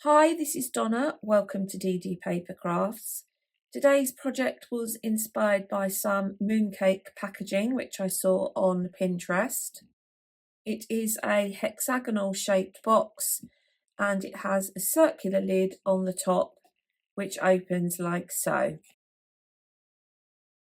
Hi, this is Donna. Welcome to DD Paper Crafts. Today's project was inspired by some mooncake packaging which I saw on Pinterest. It is a hexagonal shaped box and it has a circular lid on the top which opens like so.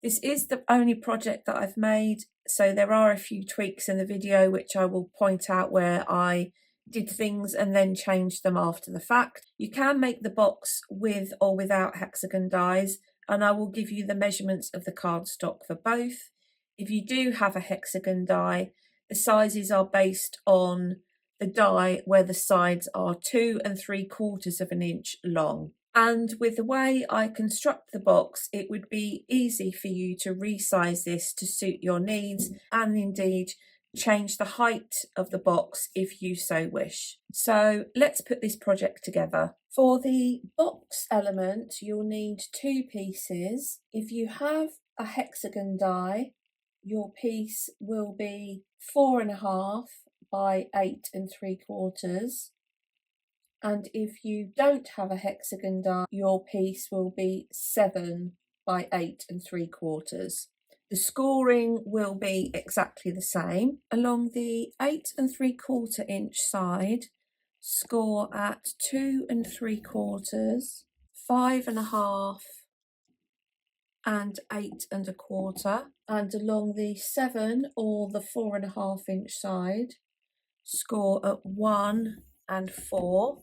This is the only project that I've made, so there are a few tweaks in the video which I will point out where I did things and then changed them after the fact. You can make the box with or without hexagon dies, and I will give you the measurements of the cardstock for both. If you do have a hexagon die, the sizes are based on the die where the sides are 2 3/4 of an inch long. And with the way I construct the box, it would be easy for you to resize this to suit your needs and indeed change the height of the box if you so wish. So let's put this project together. For the box element, you'll need 2 pieces. If you have a hexagon die, your piece will be 4.5 by 8 3/4. And if you don't have a hexagon die, your piece will be 7 by 8 3/4. The scoring will be exactly the same. Along the 8 3/4 inch side, score at 2 3/4, 5.5 and 8 1/4. And along the 7 or the 4.5 inch side, score at 1 and 4.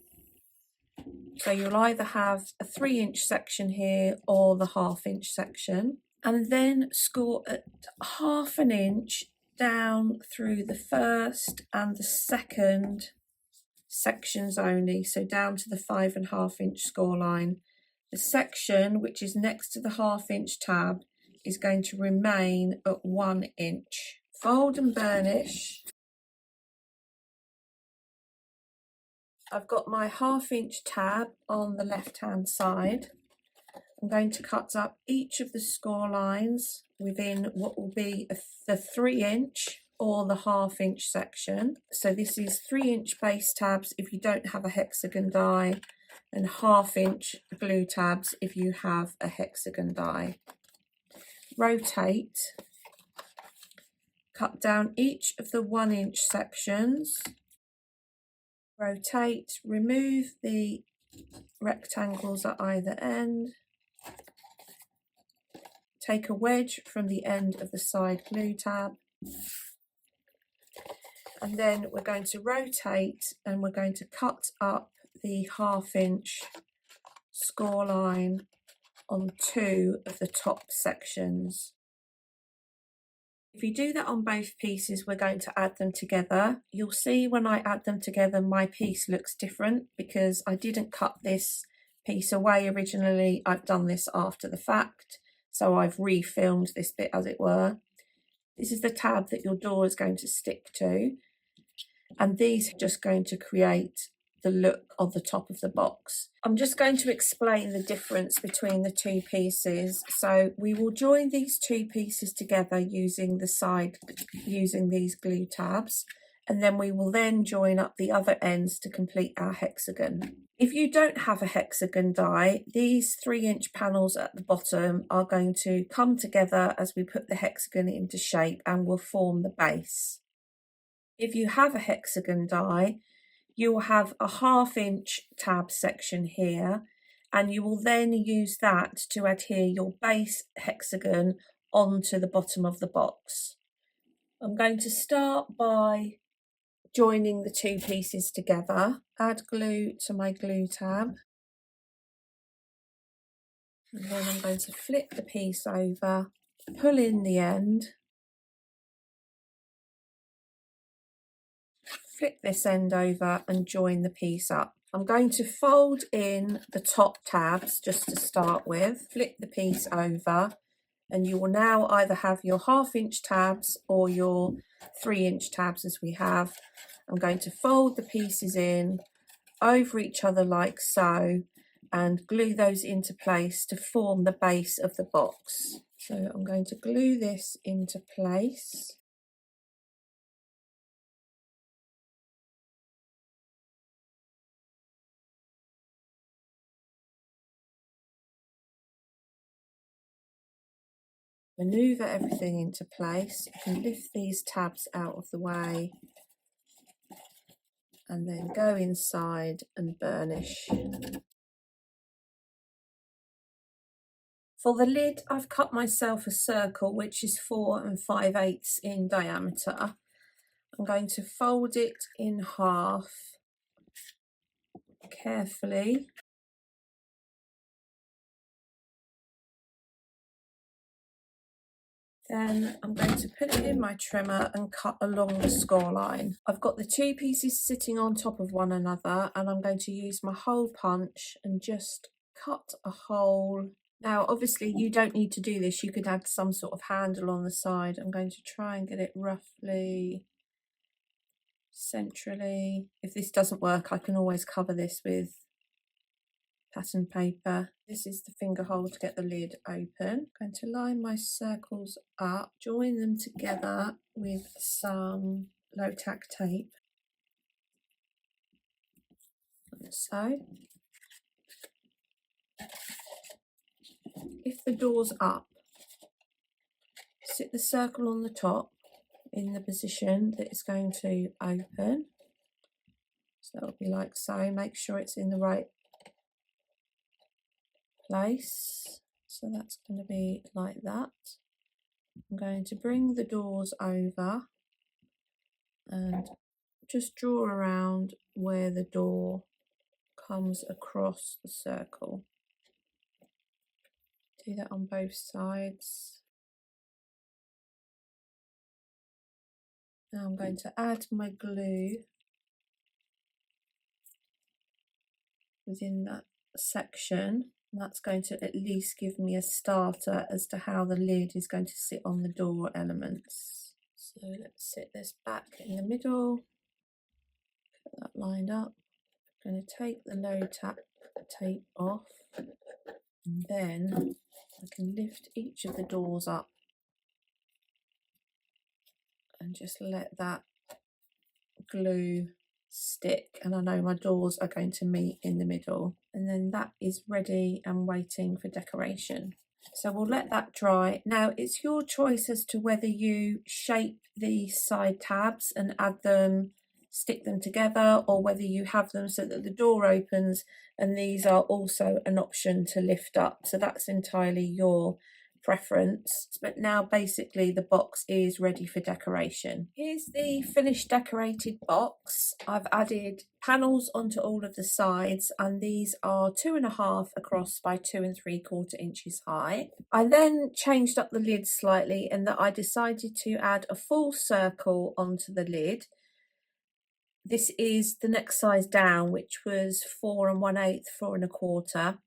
So you'll either have a 3-inch section here or the 1/2 inch section, and then score at 1/2 inch down through the first and the second sections only, so down to the 5.5 inch score line. The section which is next to the 1/2 inch tab is going to remain at 1 inch. Fold and burnish. I've got my 1/2 inch tab on the left hand side. I'm going to cut up each of the score lines within what will be the 3 inch or the 1/2 inch section. So this is 3 inch base tabs if you don't have a hexagon die, and 1/2 inch glue tabs if you have a hexagon die. Rotate, cut down each of the 1 inch sections. Rotate, remove the rectangles at either end. Take a wedge from the end of the side glue tab. And then we're going to rotate and we're going to cut up the 1/2 inch score line on 2 of the top sections. If you do that on both pieces, we're going to add them together. You'll see when I add them together, my piece looks different because I didn't cut this piece away originally. I've done this after the fact, so I've refilmed this bit as it were. This is the tab that your door is going to stick to, and these are just going to create the look of the top of the box. I'm just going to explain the difference between the 2 pieces. So we will join these 2 pieces together using these glue tabs, and then we will then join up the other ends to complete our hexagon. If you don't have a hexagon die, these 3 inch panels at the bottom are going to come together as we put the hexagon into shape and will form the base. If you have a hexagon die, you will have a 1/2 inch tab section here, and you will then use that to adhere your base hexagon onto the bottom of the box. I'm going to start by joining the 2 pieces together. Add glue to my glue tab, and then I'm going to flip the piece over, pull in the end, flip this end over and join the piece up. I'm going to fold in the top tabs just to start with, flip the piece over, and you will now either have your 1/2 inch tabs or your 3 inch tabs as we have. I'm going to fold the pieces in over each other like so and glue those into place to form the base of the box. So I'm going to glue this into place. Manoeuvre everything into place. You can lift these tabs out of the way and then go inside and burnish. For the lid, I've cut myself a circle which is 4 5/8 in diameter. I'm going to fold it in half carefully. Then I'm going to put it in my trimmer and cut along the score line. I've got the two pieces sitting on top of one another, and I'm going to use my hole punch and just cut a hole. Now, obviously, you don't need to do this. You could add some sort of handle on the side. I'm going to try and get it roughly centrally. If this doesn't work, I can always cover this with pattern paper. This is the finger hole to get the lid open. I'm going to line my circles up, join them together with some low tack tape, like so. If the door's up, sit the circle on the top in the position that it's going to open. So that'll be like so. Make sure it's in the right place. So that's going to be like that. I'm going to bring the doors over and just draw around where the door comes across the circle. Do that on both sides. Now I'm going to add my glue within that section. That's going to at least give me a starter as to how the lid is going to sit on the door elements. So let's sit this back in the middle, put that lined up. I'm going to take the low tack tape off, and then I can lift each of the doors up and just let that glue stick, and I know my doors are going to meet in the middle, and then that is ready and waiting for decoration. So we'll let that dry. Now it's your choice as to whether you shape the side tabs and add them, stick them together, or whether you have them so that the door opens and these are also an option to lift up. So that's entirely your preference. But now basically the box is ready for decoration. Here's the finished decorated box. I've added panels onto all of the sides, and these are 2.5 across by 2 3/4 inches high. I then changed up the lid slightly in that I decided to add a full circle onto the lid. This is the next size down, which was 4 1/8, 4 1/4.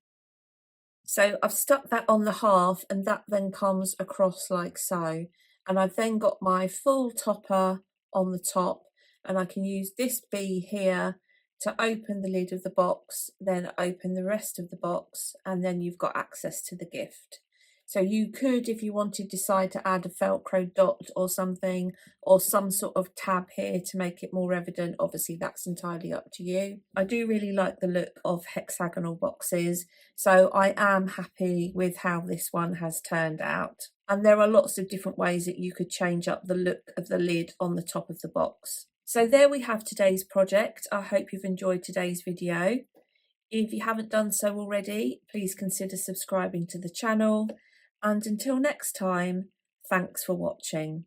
So I've stuck that on the half, and that then comes across like so. And I've then got my full topper on the top, and I can use this B here to open the lid of the box, then open the rest of the box, and then you've got access to the gift. So you could, if you wanted, decide to add a Velcro dot or something, or some sort of tab here to make it more evident. Obviously, that's entirely up to you. I do really like the look of hexagonal boxes, so I am happy with how this one has turned out. And there are lots of different ways that you could change up the look of the lid on the top of the box. So there we have today's project. I hope you've enjoyed today's video. If you haven't done so already, please consider subscribing to the channel. And until next time, thanks for watching.